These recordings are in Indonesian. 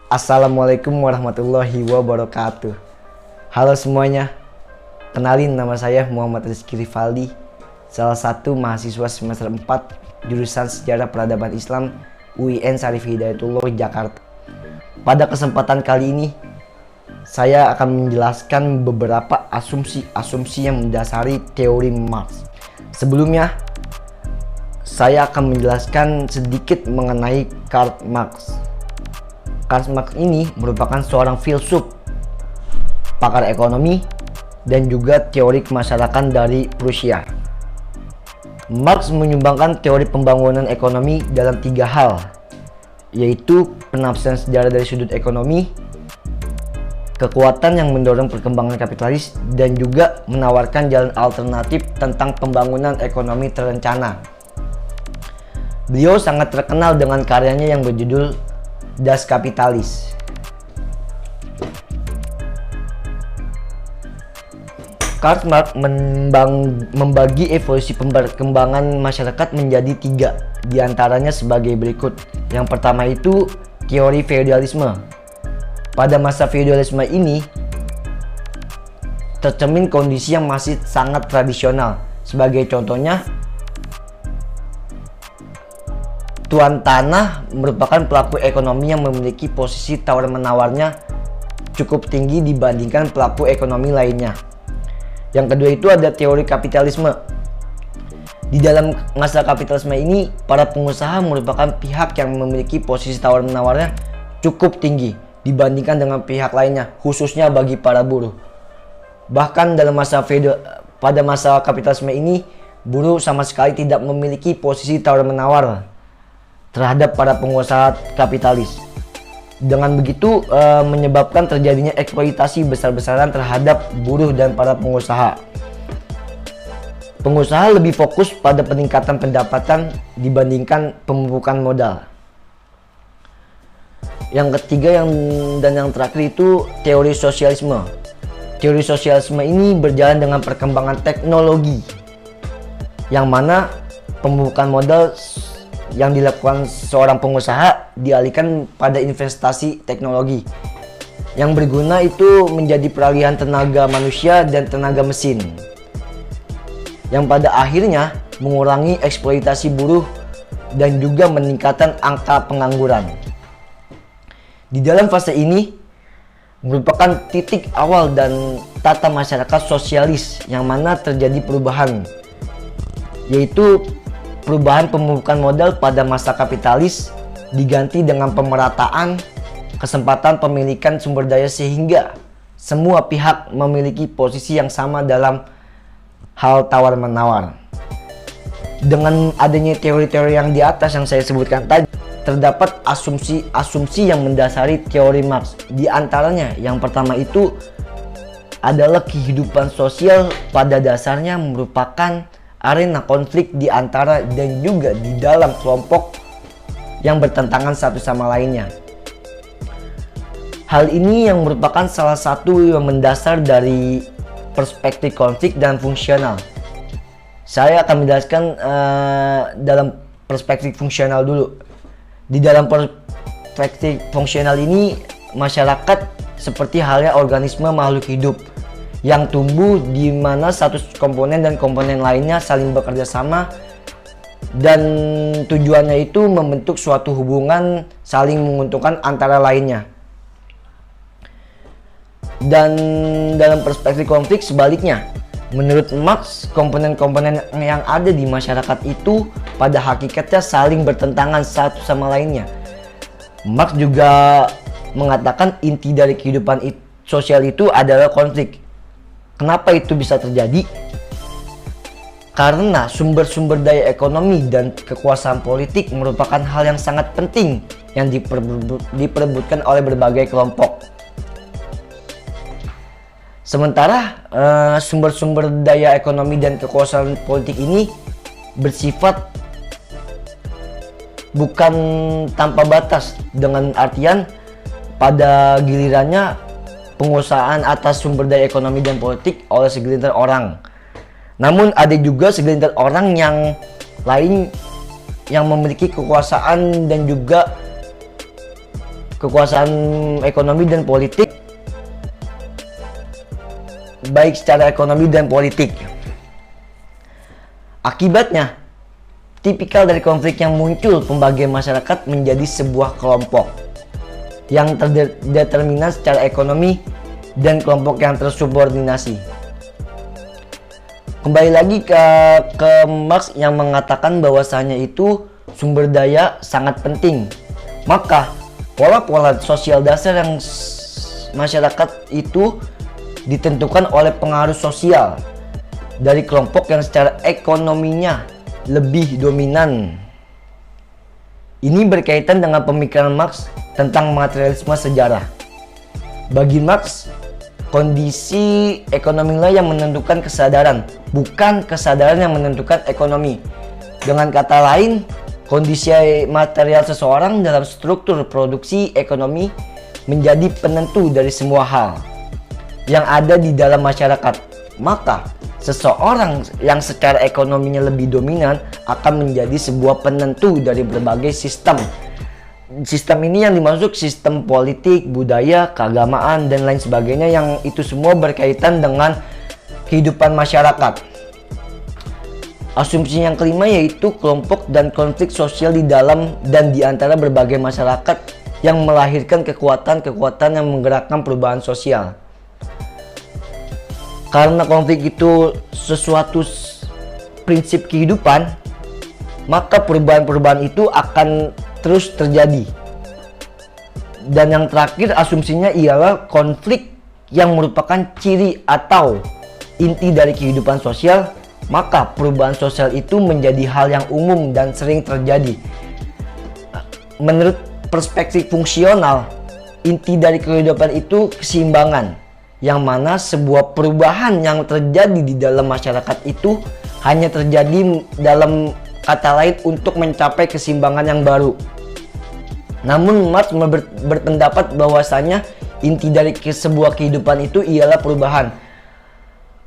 Assalamualaikum warahmatullahi wabarakatuh. Halo semuanya, kenalin nama saya Muhammad Rizky Rivaldi, salah satu mahasiswa semester 4 jurusan Sejarah Peradaban Islam UIN Syarif Hidayatullah Jakarta. Pada kesempatan kali ini, saya akan menjelaskan beberapa asumsi-asumsi yang mendasari teori Marx. Sebelumnya, saya akan menjelaskan sedikit mengenai Karl Marx. Karl Marx ini merupakan seorang filsuf, pakar ekonomi, dan juga teori kemasyarakatan dari Prusia. Marx menyumbangkan teori pembangunan ekonomi dalam 3 hal, yaitu penafsiran sejarah dari sudut ekonomi, kekuatan yang mendorong perkembangan kapitalis, dan juga menawarkan jalan alternatif tentang pembangunan ekonomi terencana. Beliau sangat terkenal dengan karyanya yang berjudul Das Kapitalis. Karl Marx membagi evolusi perkembangan masyarakat menjadi 3, diantaranya sebagai berikut. Yang pertama itu teori feodalisme. Pada masa feodalisme ini tercermin kondisi yang masih sangat tradisional. Sebagai contohnya, tuan tanah merupakan pelaku ekonomi yang memiliki posisi tawar-menawarnya cukup tinggi dibandingkan pelaku ekonomi lainnya. Yang kedua itu ada teori kapitalisme. Di dalam masa kapitalisme ini, para pengusaha merupakan pihak yang memiliki posisi tawar-menawarnya cukup tinggi dibandingkan dengan pihak lainnya, khususnya bagi para buruh. Bahkan pada masa kapitalisme ini, buruh sama sekali tidak memiliki posisi tawar-menawar terhadap para pengusaha kapitalis. Dengan begitu menyebabkan terjadinya eksploitasi besar-besaran terhadap buruh dan para pengusaha. Pengusaha lebih fokus pada peningkatan pendapatan dibandingkan pemupukan modal. Yang ketiga dan yang terakhir itu teori sosialisme. Teori sosialisme ini berjalan dengan perkembangan teknologi, yang mana pemupukan modal yang dilakukan seorang pengusaha dialihkan pada investasi teknologi yang berguna itu menjadi peralihan tenaga manusia dan tenaga mesin, yang pada akhirnya mengurangi eksploitasi buruh dan juga meningkatkan angka pengangguran. Di dalam fase ini merupakan titik awal dan tata masyarakat sosialis yang mana terjadi perubahan, yaitu perubahan pemupukan modal pada masa kapitalis diganti dengan pemerataan kesempatan pemilikan sumber daya sehingga semua pihak memiliki posisi yang sama dalam hal tawar-menawar. Dengan adanya teori-teori yang di atas yang saya sebutkan tadi, terdapat asumsi-asumsi yang mendasari teori Marx. Di antaranya yang pertama itu adalah kehidupan sosial pada dasarnya merupakan arena konflik di antara dan juga di dalam kelompok yang bertentangan satu sama lainnya. Hal ini yang merupakan salah satu yang mendasar dari perspektif konflik dan fungsional. Saya akan menjelaskan dalam perspektif fungsional dulu. Di dalam perspektif fungsional ini, masyarakat seperti halnya organisme makhluk hidup yang tumbuh di mana satu komponen dan komponen lainnya saling bekerja sama dan tujuannya itu membentuk suatu hubungan saling menguntungkan antara lainnya. Dan dalam perspektif konflik sebaliknya, menurut Marx, komponen-komponen yang ada di masyarakat itu pada hakikatnya saling bertentangan satu sama lainnya. Marx juga mengatakan inti dari kehidupan sosial itu adalah konflik. Kenapa itu bisa terjadi? Karena sumber-sumber daya ekonomi dan kekuasaan politik merupakan hal yang sangat penting yang diperebutkan oleh berbagai kelompok. Sementara sumber-sumber daya ekonomi dan kekuasaan politik ini bersifat bukan tanpa batas, dengan artian pada gilirannya penguasaan atas sumber daya ekonomi dan politik oleh segelintir orang. Namun ada juga segelintir orang yang lain yang memiliki kekuasaan dan juga kekuasaan ekonomi dan politik, baik secara ekonomi dan politik. Akibatnya, tipikal dari konflik yang muncul pembagian masyarakat menjadi sebuah kelompok yang terdeterminan secara ekonomi dan kelompok yang tersubordinasi. Kembali lagi ke Marx yang mengatakan bahwasanya itu sumber daya sangat penting. Maka pola-pola sosial dasar yang masyarakat itu ditentukan oleh pengaruh sosial dari kelompok yang secara ekonominya lebih dominan. Ini berkaitan dengan pemikiran Marx tentang materialisme sejarah. Bagi Marx, kondisi ekonomilah yang menentukan kesadaran, bukan kesadaran yang menentukan ekonomi. Dengan kata lain, kondisi material seseorang dalam struktur produksi ekonomi menjadi penentu dari semua hal yang ada di dalam masyarakat. Maka, seseorang yang secara ekonominya lebih dominan akan menjadi sebuah penentu dari berbagai sistem. Sistem ini yang dimaksud sistem politik, budaya, keagamaan, dan lain sebagainya, yang itu semua berkaitan dengan kehidupan masyarakat. Asumsi yang kelima yaitu kelompok dan konflik sosial di dalam dan di antara berbagai masyarakat yang melahirkan kekuatan-kekuatan yang menggerakkan perubahan sosial. Karena konflik itu sesuatu prinsip kehidupan, maka perubahan-perubahan itu akan terus terjadi. Dan yang terakhir, asumsinya ialah konflik yang merupakan ciri atau inti dari kehidupan sosial, maka perubahan sosial itu menjadi hal yang umum dan sering terjadi. Menurut perspektif fungsional, inti dari kehidupan itu keseimbangan, yang mana sebuah perubahan yang terjadi di dalam masyarakat itu hanya terjadi dalam kata lain untuk mencapai keseimbangan yang baru. Namun Marx berpendapat bahwasanya inti dari sebuah kehidupan itu ialah perubahan.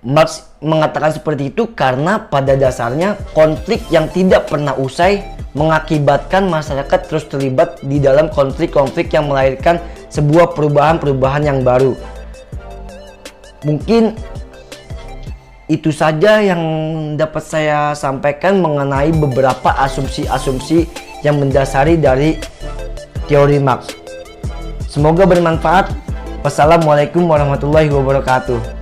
Marx mengatakan seperti itu karena pada dasarnya konflik yang tidak pernah usai mengakibatkan masyarakat terus terlibat di dalam konflik-konflik yang melahirkan sebuah perubahan-perubahan yang baru. Mungkin itu saja yang dapat saya sampaikan mengenai beberapa asumsi-asumsi yang mendasari dari teori Marx. Semoga bermanfaat. Wassalamualaikum warahmatullahi wabarakatuh.